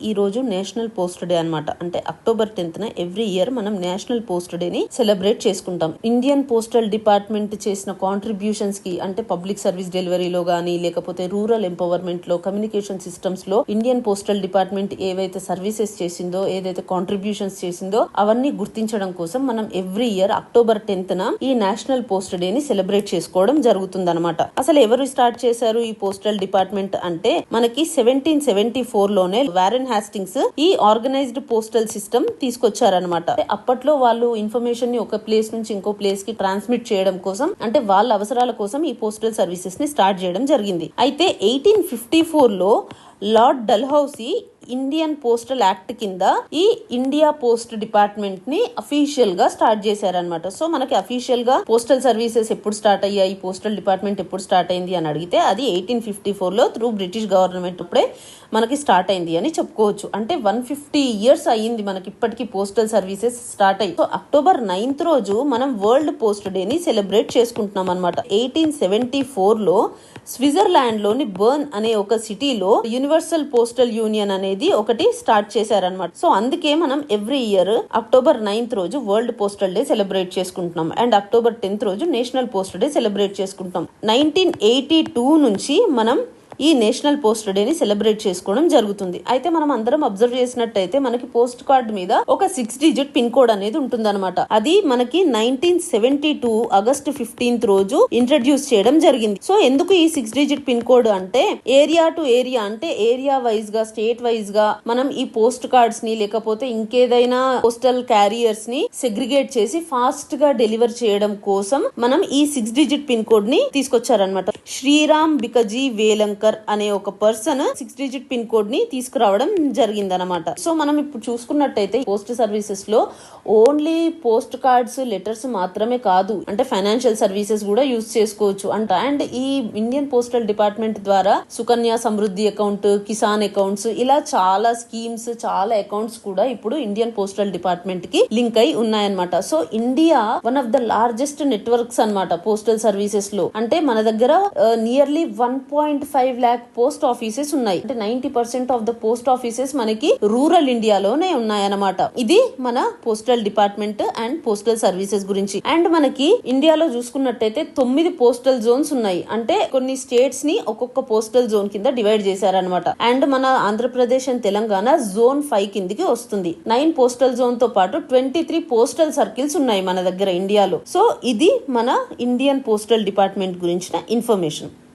ఈ రోజు national post day అన్నమాట. అంటే అక్టోబర్ 10th ఎవ్రీ ఇయర్ మనం నేషనల్ పోస్ట్ డేని సెలబ్రేట్ చేసుకుంటాం. ఇండియన్ పోస్టల్ డిపార్ట్మెంట్ చేసిన కాంట్రిబ్యూషన్స్ కి, అంటే పబ్లిక్ సర్వీస్ డెలివరీలో గానీ, లేకపోతే రూరల్ ఎంపవర్మెంట్ లో, కమ్యూనికేషన్ సిస్టమ్స్ లో ఇండియన్ పోస్టల్ డిపార్ట్మెంట్ ఏవైతే సర్వీసెస్ చేసిందో, ఏదైతే కాంట్రిబ్యూషన్స్ చేసిందో అవన్నీ గుర్తించడం కోసం మనం ఎవ్రీ ఇయర్ అక్టోబర్ 10th ఈ నేషనల్ పోస్ట్ డేని సెలబ్రేట్ చేసుకోవడం జరుగుతుంది అనమాట. అసలు ఎవరు స్టార్ట్ చేశారు ఈ పోస్టల్ డిపార్ట్మెంట్ అంటే, మనకి 1774 లోనే వారెన్ హాస్టింగ్స్ ఈ ఆర్గనైజ్డ్ పోస్టల్ సిస్టమ్ తీసుకొచ్చారనమాట. అప్పట్లో వాళ్ళు ఇన్ఫర్మేషన్ ని ఒక ప్లేస్ నుంచి ఇంకో ప్లేస్ కి ట్రాన్స్మిట్ చేయడం కోసం, అంటే వాళ్ళ అవసరాల కోసం ఈ పోస్టల్ సర్వీసెస్ ని స్టార్ట్ చేయడం జరిగింది. అయితే 1854 లో lord Dalhousie Indian postal act కింద ఈ ఇండియా పోస్ట్ డిపార్ట్మెంట్ ని అఫీషియల్ గా స్టార్ట్ చేశారనమాట. సో మనకి అఫీషియల్ గా పోస్టల్ సర్వీసెస్ ఎప్పుడు స్టార్ట్ అయ్యాయి, పోస్టల్ డిపార్ట్మెంట్ ఎప్పుడు స్టార్ట్ అయింది అని అడిగితే అది 1854 లో త్రూ బ్రిటిష్ గవర్నమెంట్ ఇప్పుడే మనకి స్టార్ట్ అయింది అని చెప్పుకోవచ్చు. అంటే 150 years అయ్యింది మనకి ఇప్పటికీ పోస్టల్ సర్వీసెస్ స్టార్ట్ అయ్యి. సో అక్టోబర్ 9th రోజు మనం వరల్డ్ పోస్ట్ డేని సెలబ్రేట్ చేసుకుంటున్నాం అనమాట. 1874 లో స్విట్జర్లాండ్ లోని బర్న్ అనే ఒక సిటీలో యూనివర్సల్ పోస్టల్ యూనియన్ అనేది ఒకటి స్టార్ట్ చేశారనమాట. సో అందుకే మనం ఎవ్రీ ఇయర్ అక్టోబర్ 9th రోజు వరల్డ్ పోస్టల్ డే సెలబ్రేట్ చేసుకుంటున్నాం. అండ్ అక్టోబర్ 10th రోజు నేషనల్ పోస్ట్ డే సెలబ్రేట్ చేసుకుంటాం. 1982 నుంచి మనం ఈ నేషనల్ పోస్ట్ డేని సెలబ్రేట్ చేసుకోవడం జరుగుతుంది. అయితే మనం అందరం అబ్జర్వ్ చేసినట్టయితే మనకి పోస్ట్ కార్డ్ మీద ఒక 6 digit పిన్ కోడ్ అనేది ఉంటుందన్నమాట. అది మనకి 1972 ఆగస్ట్ 15th రోజు ఇంట్రడ్యూస్ చేయడం జరిగింది. సో ఎందుకు ఈ 6 digit పిన్ కోడ్ అంటే, ఏరియా టు ఏరియా, అంటే ఏరియా వైజ్ గా, స్టేట్ వైజ్ గా మనం ఈ పోస్ట్ కార్డ్స్ ని, లేకపోతే ఇంకేదైనా పోస్టల్ క్యారియర్స్ ని సెగ్రిగేట్ చేసి ఫాస్ట్ గా డెలివర్ చేయడం కోసం మనం ఈ 6 digit పిన్ కోడ్ ని తీసుకొచ్చారనమాట. శ్రీరామ్ బికజీ వేలంకర్ అనే ఒక పర్సన్ 6 digit పిన్ కోడ్ ని తీసుకురావడం జరిగిందనమాట. సో మనం ఇప్పుడు చూసుకున్నట్టయితే పోస్ట్ సర్వీసెస్ లో ఓన్లీ పోస్ట్ కార్డ్స్, లెటర్స్ మాత్రమే కాదు, అంటే ఫైనాన్షియల్ సర్వీసెస్ కూడా యూజ్ చేసుకోవచ్చు అంట. అండ్ ఈ ఇండియన్ పోస్టల్ డిపార్ట్మెంట్ ద్వారా సుకన్య సమృద్ధి అకౌంట్, కిసాన్ అకౌంట్స్, ఇలా చాలా స్కీమ్స్, చాలా అకౌంట్స్ కూడా ఇప్పుడు ఇండియన్ పోస్టల్ డిపార్ట్మెంట్ కి లింక్ అయి ఉన్నాయన్నమాట. So India one of the largest networks అన్నమాట పోస్టల్ సర్వీసెస్ లో. అంటే మన దగ్గర నియర్లీ 1.5 lakh పోస్ట్ ఆఫీసెస్ ఉన్నాయి. అంటే 90% ఆఫ్ ద పోస్ట్ ఆఫీసెస్ మనకి రూరల్ ఇండియాలోనే ఉన్నాయన్నమాట. ఇది మన postal department and postal services గురించి. అండ్ మనకి ఇండియాలో చూసుకున్నట్టయితే 9 పోస్టల్ జోన్స్ ఉన్నాయి. అంటే కొన్ని స్టేట్స్ ని ఒక్కొక్క పోస్టల్ జోన్ కింద డివైడ్ చేశారనమాట. అండ్ మన ఆంధ్రప్రదేశ్ అండ్ తెలంగాణ జోన్ 5 కిందికి వస్తుంది. 9 పోస్టల్ జోన్ తో పాటు 23 పోస్టల్ సర్కిల్స్ ఉన్నాయి మన దగ్గర ఇండియాలో. సో ఇది మన ఇండియన్ పోస్టల్ డిపార్ట్మెంట్ గురించిన ఇన్ఫర్మేషన్.